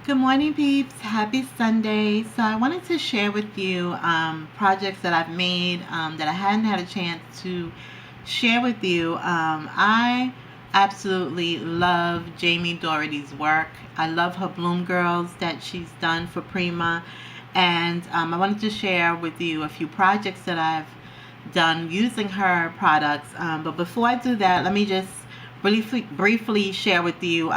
Good morning, peeps. Happy Sunday. So I wanted to share with you projects that I've made that I hadn't had a chance to share with you. I absolutely love Jamie Dougherty's work. I love her Bloom Girls that she's done for Prima. And I wanted to share with you a few projects that I've done using her products. But before I do that, let me just briefly share with you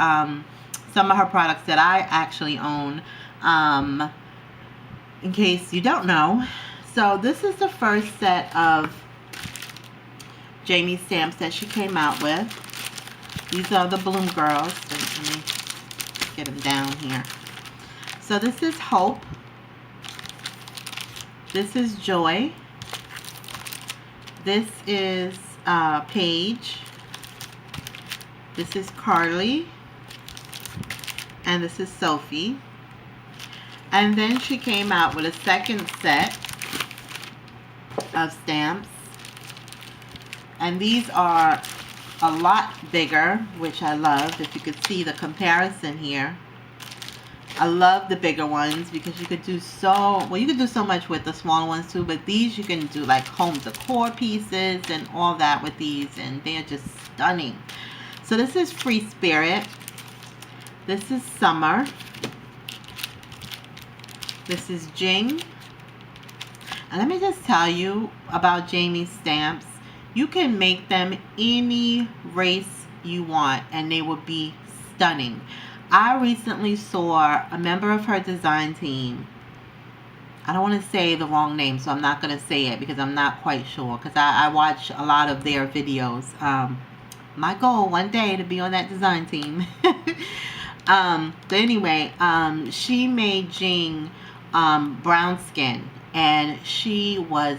some of her products that I actually own, um, in case you don't know. So this is the first set of Jamie stamps that she came out with. These are the Bloom Girls. Let me get them down here. So this is Hope. This is Joy. This is Paige. This is Carly. And this is Sophie. And then she came out with a second set of stamps. And these are a lot bigger, which I love. If you could see the comparison here. I love the bigger ones because you could do you could do so much with the smaller ones too, but these you can do like home decor pieces and all that with these, and they're just stunning. So this is Free Spirit. This is Summer. This is Jing. And let me just tell you about Jamie's stamps. You can make them any race you want and they will be stunning. I recently saw a member of her design team. I don't want to say the wrong name, so I'm not going to say it because I'm not quite sure, because I watch a lot of their videos. My goal one day to be on that design team. But anyway, she made Jing brown skin, and she was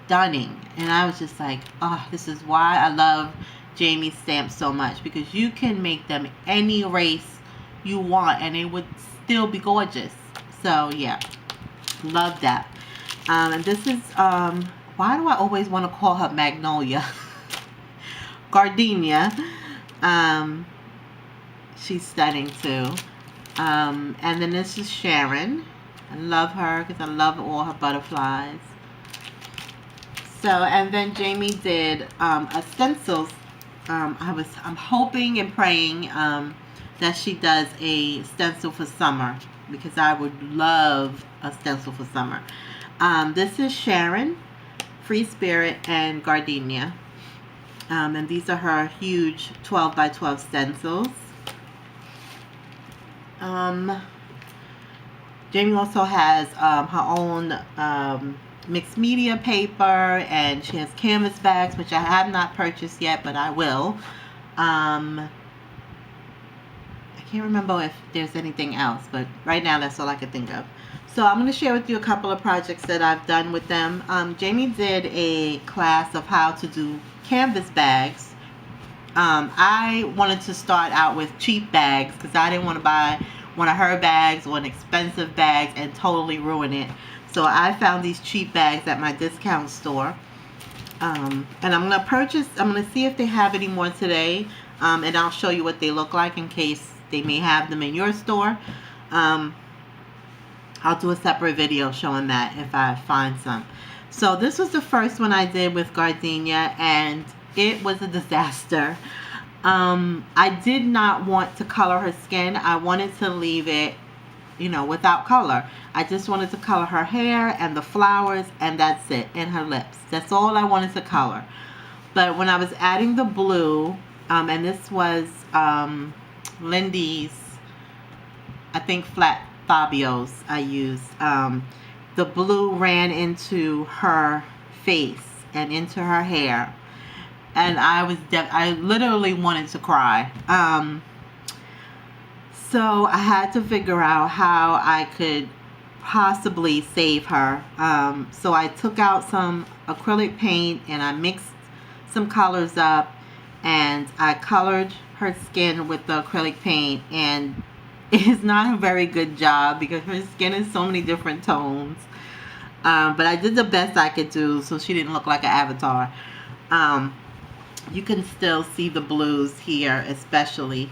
stunning. And I was just like, oh, this is why I love Jamie's stamps so much, because you can make them any race you want and it would still be gorgeous. So yeah, love that. And this is why do I always want to call her Magnolia? Gardenia. She's stunning too. And then this is Sharon. I love her because I love all her butterflies. So, and then Jamie did a stencils. I'm hoping and praying that she does a stencil for summer, because I would love a stencil for summer. This is Sharon, Free Spirit, and Gardenia. And these are her huge 12 by 12 stencils. Jamie also has her own mixed media paper, and she has canvas bags, which I have not purchased yet, but I will. I can't remember if there's anything else, but right now that's all I could think of. So I'm going to share with you a couple of projects that I've done with them. Jamie did a class of how to do canvas bags. I wanted to start out with cheap bags because I didn't want to buy one of her bags or an expensive bag and totally ruin it. So I found these cheap bags at my discount store. And I'm going to see if they have any more today. And I'll show you what they look like in case they may have them in your store. I'll do a separate video showing that if I find some. So this was the first one I did with Gardenia, and it was a disaster. I did not want to color her skin. I wanted to leave it, without color. I just wanted to color her hair and the flowers, and that's it, and her lips. That's all I wanted to color. But when I was adding the blue, and this was Lindy's, I think Flat Fabio's I used, the blue ran into her face and into her hair, and I literally wanted to cry. So I had to figure out how I could possibly save her. So I took out some acrylic paint and I mixed some colors up, and I colored her skin with the acrylic paint, and it's not a very good job because her skin is so many different tones. But I did the best I could do so she didn't look like an avatar. You can still see the blues here especially.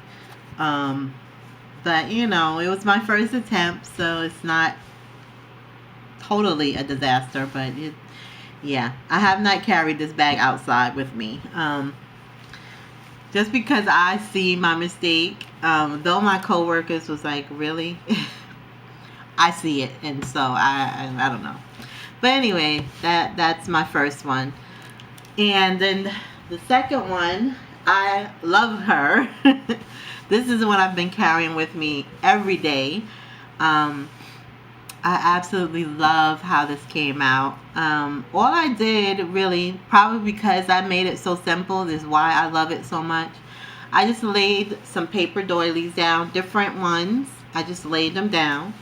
But, you know, it was my first attempt, so it's not totally a disaster, but yeah, I have not carried this bag outside with me. Just because I see my mistake, though my coworkers was like, really? I see it, and so I don't know. But anyway, that's my first one. And then the second one, I love her. This is the one I've been carrying with me every day. I absolutely love how this came out. All I did really, probably because I made it so simple, is why I love it so much. I just laid some paper doilies down, different ones. I just laid them down.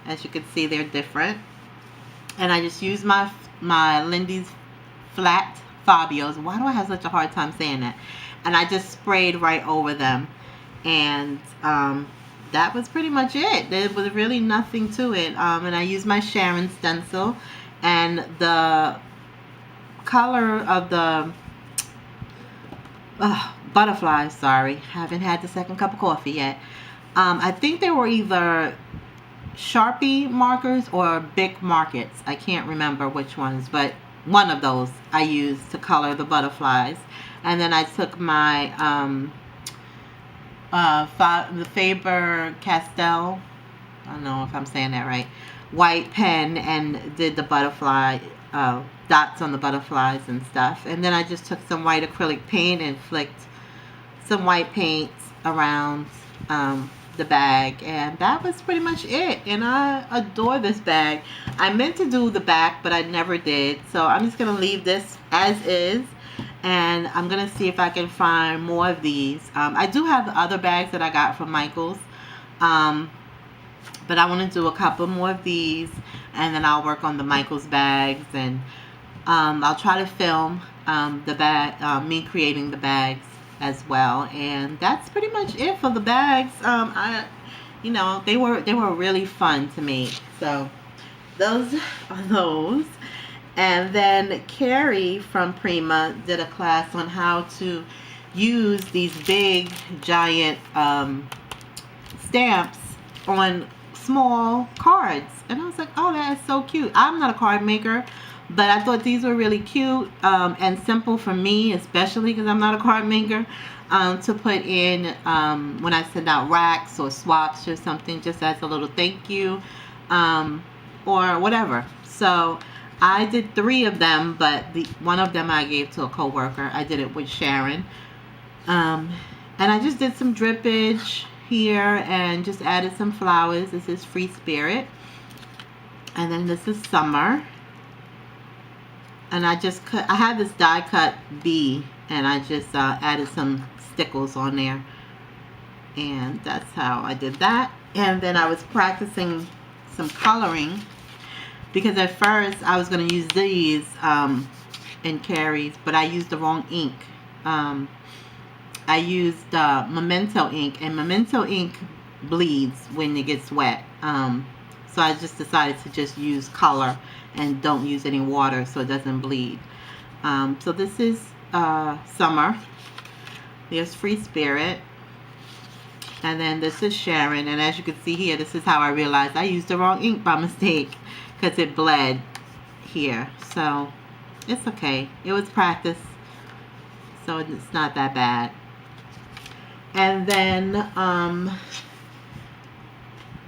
As you can see, they're different. And I just used my Lindy's flat Fabios. Why do I have such a hard time saying that? And I just sprayed right over them. And that was pretty much it. There was really nothing to it. And I used my Sharon stencil. And the color of the butterflies, sorry. Haven't had the second cup of coffee yet. I think they were either Sharpie markers or Bic markers. I can't remember which ones, but one of those I used to color the butterflies. And then I took my the Faber-Castell, I don't know if I'm saying that right, white pen, and did the butterfly dots on the butterflies and stuff. And then I just took some white acrylic paint and flicked some white paint around the bag, and that was pretty much it. And I adore this bag. I meant to do the back, but I never did, so I'm just gonna leave this as is, and I'm gonna see if I can find more of these. I do have the other bags that I got from Michael's, but I want to do a couple more of these, and then I'll work on the Michael's bags, and I'll try to film the bag, me creating the bags as well. And that's pretty much it for the bags. You know, they were really fun to make. So those are those. And then Carrie from Prima did a class on how to use these big giant stamps on small cards, and I was like, oh, that is so cute. I'm not a card maker, but I thought these were really cute and simple for me, especially because I'm not a card maker, to put in when I send out racks or swaps or something, just as a little thank you or whatever. So I did 3 of them, but one of them I gave to a coworker. I did it with Sharon, and I just did some drippage here and just added some flowers. This is Free Spirit, and then this is Summer. And I just cut, I had this die cut bee, and I just added some stickles on there, and that's how I did that. And then I was practicing some coloring, because at first I was going to use these in Carrie's, but I used the wrong ink. I used Memento ink, and Memento ink bleeds when it gets wet. So I just decided to just use color and don't use any water so it doesn't bleed. So this is Summer. There's Free Spirit. And then this is Sharon. And as you can see here, this is how I realized I used the wrong ink by mistake, because it bled here. So it's okay. It was practice, so it's not that bad. And then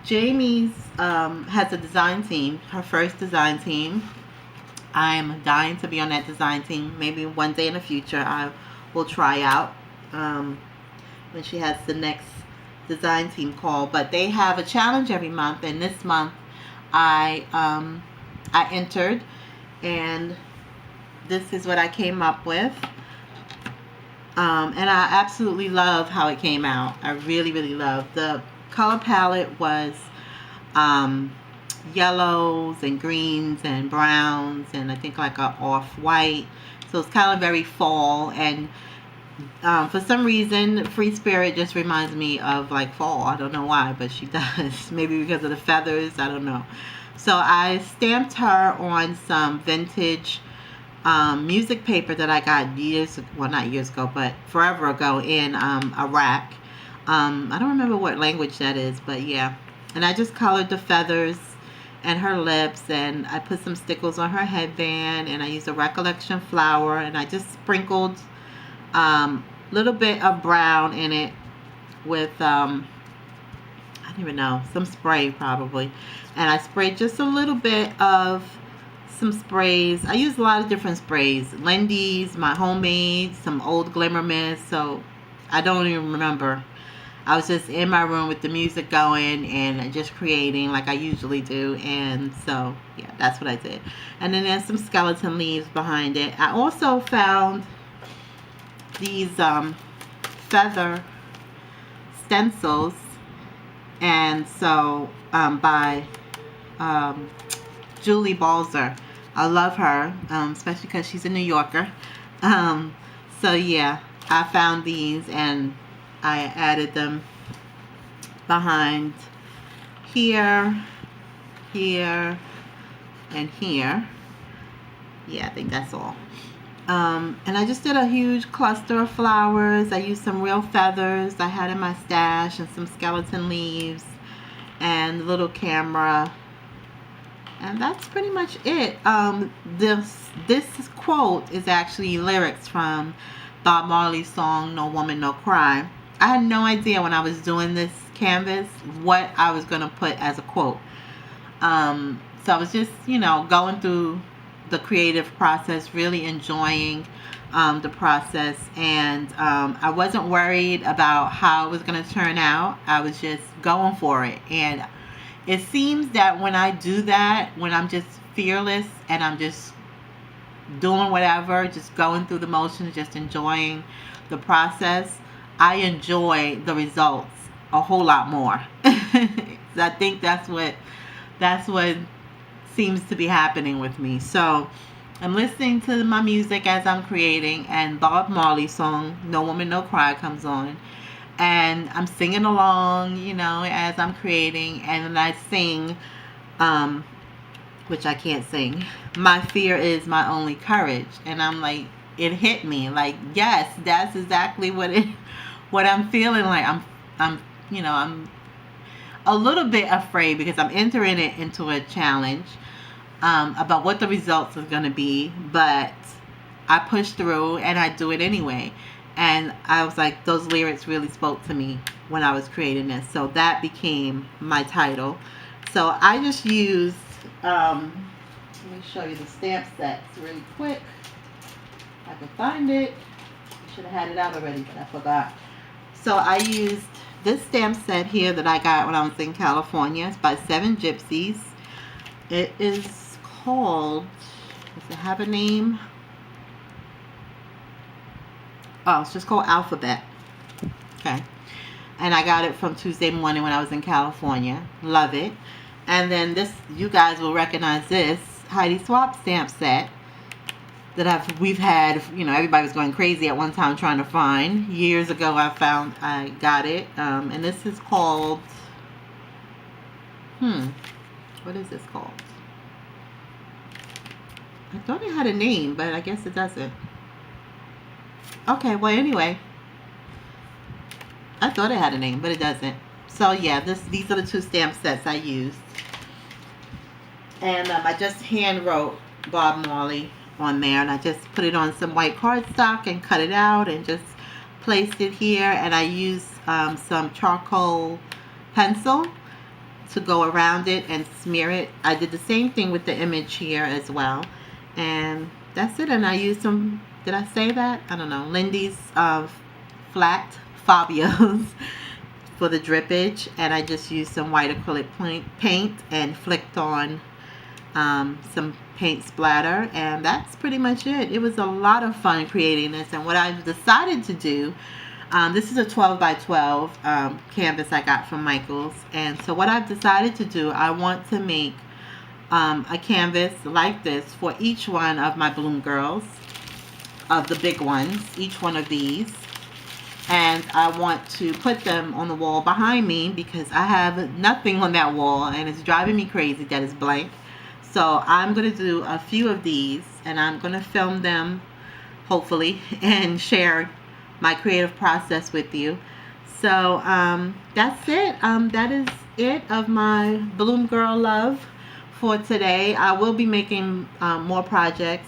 Jamie's has a design team, her first design team. I am dying to be on that design team. Maybe one day in the future I will try out when she has the next design team call. But they have a challenge every month, and this month I entered, and this is what I came up with. And I absolutely love how it came out. I really, really love. The color palette was yellows and greens and browns, and I think like a off-white. So it's kind of very fall, and for some reason Free Spirit just reminds me of like fall. I don't know why, but she does. Maybe because of the feathers, I don't know. So I stamped her on some vintage music paper that I got years, well, not years ago, but forever ago, in a rack. I don't remember what language that is, but yeah. And I just colored the feathers and her lips, and I put some stickles on her headband, and I used a recollection flower, and I just sprinkled a little bit of brown in it with I don't even know, some spray probably. And I sprayed just a little bit of some sprays. I used a lot of different sprays. Lindy's, my homemade, some old Glimmer Mist. So I don't even remember. I was just in my room with the music going and just creating like I usually do. And so, yeah, that's what I did. And then there's some skeleton leaves behind it. I also found these feather stencils. And so by Julie Balzer. I love her, especially because she's a New Yorker. So yeah, I found these and I added them behind here, here, and here. Yeah, I think that's all. And I just did a huge cluster of flowers. I used some real feathers I had in my stash and some skeleton leaves and a little camera. And that's pretty much it. This quote is actually lyrics from Bob Marley's song No Woman No Cry. I had no idea when I was doing this canvas what I was going to put as a quote. So I was just, going through the creative process, really enjoying the process. And I wasn't worried about how it was going to turn out. I was just going for it. And it seems that when I do that, when I'm just fearless and I'm just doing whatever, just going through the motions, just enjoying the process, I enjoy the results a whole lot more. I think that's what seems to be happening with me. So I'm listening to my music as I'm creating, and Bob Marley's song No Woman No Cry comes on. And I'm singing along, as I'm creating, and I sing, which I can't sing. My fear is my only courage, and I'm like, it hit me, like, yes, that's exactly what I'm feeling like. I'm a little bit afraid because I'm entering it into a challenge, about what the results are going to be, but I push through and I do it anyway. And I was like, those lyrics really spoke to me when I was creating this. So that became my title. So I just used, let me show you the stamp sets really quick. If I can find it. I should have had it out already, but I forgot. So I used this stamp set here that I got when I was in California. It's by 7 Gypsies. It is called, does it have a name? Oh, it's just called Alphabet. Okay. And I got it from Tuesday Morning when I was in California. Love it. And then this, you guys will recognize this Heidi Swap stamp set that we've had, everybody was going crazy at one time trying to find. Years ago I got it. And this is called, what is this called? I thought it had a name, but I guess it doesn't. Okay, well, anyway, I thought it had a name, but it doesn't. So yeah, these are the 2 stamp sets I used, and I just hand wrote Bob Marley on there, and I just put it on some white cardstock and cut it out and just placed it here. And I used some charcoal pencil to go around it and smear it. I did the same thing with the image here as well, and that's it. And I used some, did I say that? I don't know. Lindy's flat Fabios for the drippage. And I just used some white acrylic paint and flicked on some paint splatter. And that's pretty much it. It was a lot of fun creating this. And what I've decided to do, this is a 12 by 12 canvas I got from Michaels. And so what I've decided to do, I want to make a canvas like this for each one of my Bloom Girls, of the big ones, each one of these. And I want to put them on the wall behind me because I have nothing on that wall and it's driving me crazy that it's blank. So I'm going to do a few of these and I'm going to film them, hopefully, and share my creative process with you. So that's it. That is it of my Bloom Girl love for today. I will be making more projects.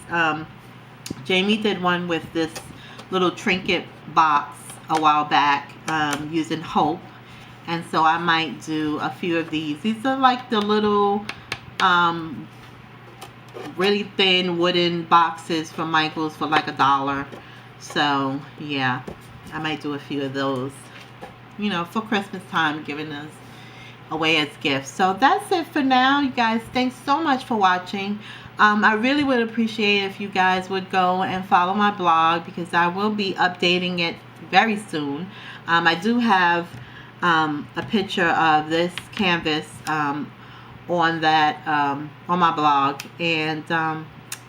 Jamie did one with this little trinket box a while back using Hope. And so I might do a few of these. These are like the little really thin wooden boxes from Michael's for like $1. So yeah, I might do a few of those, you know, for Christmas time, giving us away as gifts. So that's it for now, you guys. Thanks so much for watching. I really would appreciate if you guys would go and follow my blog, because I will be updating it very soon. I do have a picture of this canvas on that on my blog, and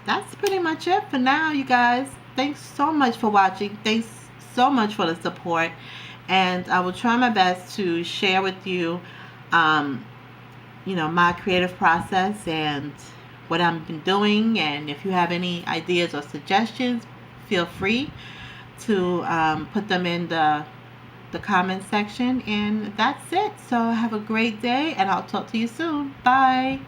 that's pretty much it for now, you guys. Thanks so much for watching. Thanks so much for the support, and I will try my best to share with you you know, my creative process and what I've been doing. And if you have any ideas or suggestions, feel free to put them in the comment section. And that's it. So have a great day, and I'll talk to you soon. Bye.